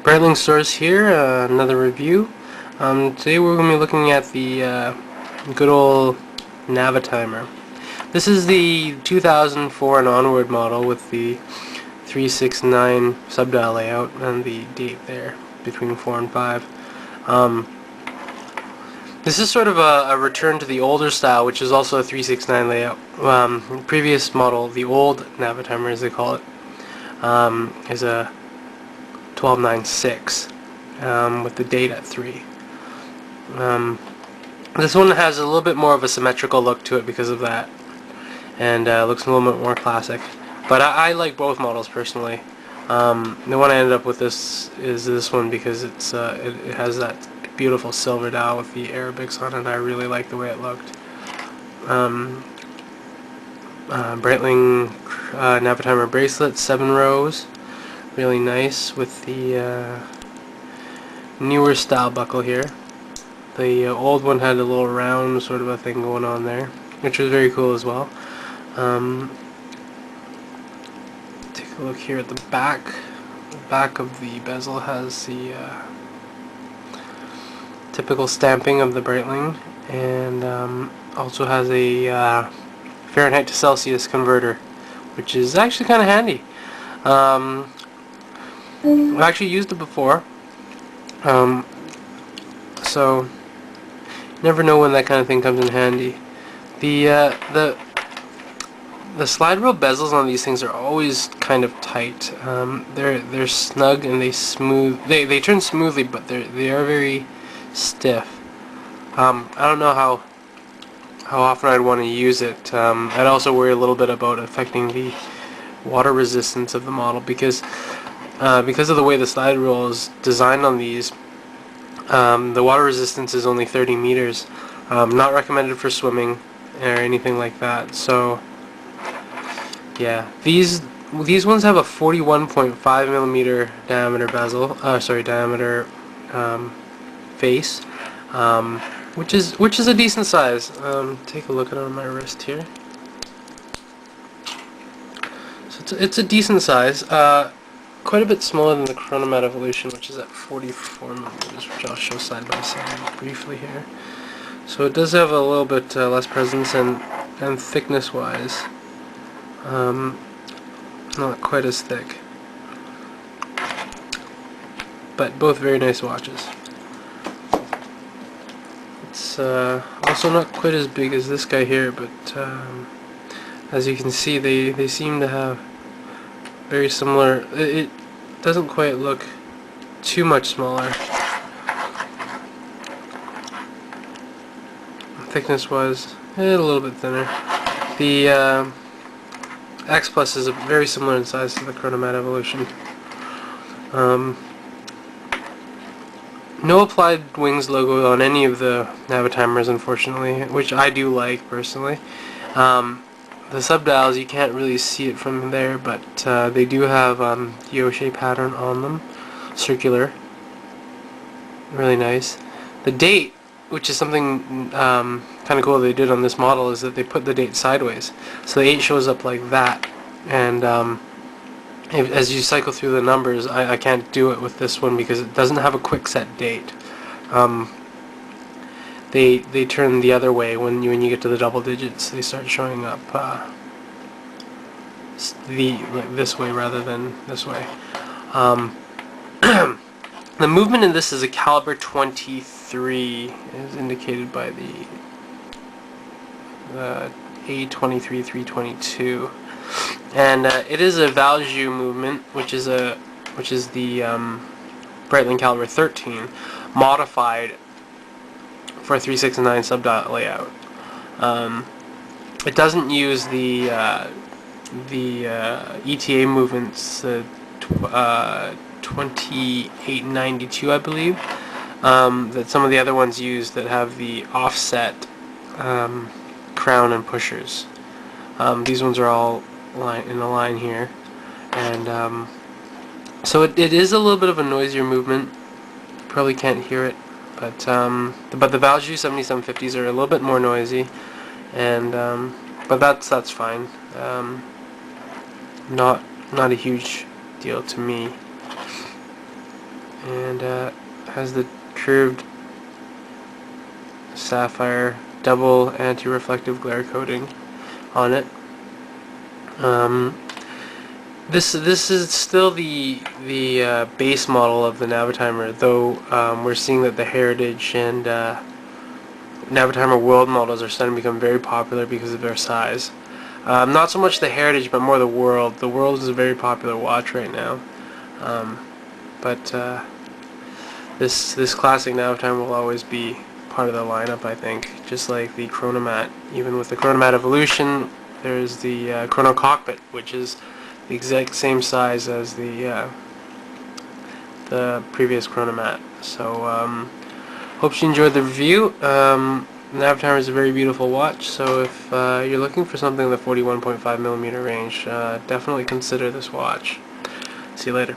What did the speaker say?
Breitling Source here, another review. Today we're going to be looking at the good old Navitimer. This is the 2004 and onward model with the 369 subdial layout and the date there between 4 and 5. This is sort of a return to the older style, which is also a 369 layout. Previous model, the old Navitimer as they call it, is a 1296 with the date at 3. This one has a little bit more of a symmetrical look to it because of that, and looks a little bit more classic. But I like both models personally. The one I ended up with is this one because it has that beautiful silver dial with the Arabics on it. I really like the way it looked. Breitling Navitimer bracelet, 7 rows. Really nice with the newer style buckle here. The old one had a little round sort of a thing going on there, which was very cool as well. Take a look here at the back. The back of the bezel has the typical stamping of the Breitling, and also has a Fahrenheit to Celsius converter, which is actually kind of handy. I've actually used it before, so you never know when that kind of thing comes in handy. The slide rule bezels on these things are always kind of tight. They're snug and they smooth. They turn smoothly, but they are very stiff. I don't know how often I'd want to use it. I'd also worry a little bit about affecting the water resistance of the model because of the way the slide rule is designed on these. The water resistance is only 30 meters. Not recommended for swimming or anything like that. So yeah, these ones have a 41.5 millimeter diameter bezel. Diameter face, which is a decent size. Take a look at it on my wrist here. So it's a decent size. Quite a bit smaller than the Chronomat Evolution, which is at 44 millimeters, which I'll show side by side briefly here. So it does have a little bit less presence and thickness-wise, not quite as thick. But both very nice watches. It's also not quite as big as this guy here, but as you can see, they seem to have very similar. It doesn't quite look too much smaller. Thickness wise, a little bit thinner. The X Plus is very similar in size to the Chronomat Evolution. No applied wings logo on any of the Navitimers, unfortunately, which I do like personally. The subdials, you can't really see it from there, but they do have the O-shape pattern on them, circular, really nice. The date, which is something kind of cool they did on this model, is that they put the date sideways, so the 8 shows up like that, and as you cycle through the numbers, I can't do it with this one because it doesn't have a quick set date. They turn the other way when you get to the double digits. They start showing up like this way rather than this way. The movement in this is a caliber 23, is indicated by the A23322, and it is a Valjoux movement, which is the Breitling caliber 13 modified for a 369 subdial layout. It doesn't use the ETA movements, 2892, I believe, that some of the other ones use that have the offset crown and pushers. These ones are all in a line here, and so it is a little bit of a noisier movement. You probably can't hear it. But the Valjoux 7750s are a little bit more noisy, and but that's fine. Not a huge deal to me. and has the curved sapphire double anti-reflective glare coating on it. This is still the base model of the Navitimer, though we're seeing that the Heritage and Navitimer World models are starting to become very popular because of their size. Not so much the Heritage, but more the World. The World is a very popular watch right now. But this classic Navitimer will always be part of the lineup, I think. Just like the Chronomat. Even with the Chronomat Evolution, there's the Chrono Cockpit, which is the exact same size as the previous Chronomat. So hope you enjoyed the review. Navitimer is a very beautiful watch, so if you're looking for something in the 41.5mm range, definitely consider this watch. See you later.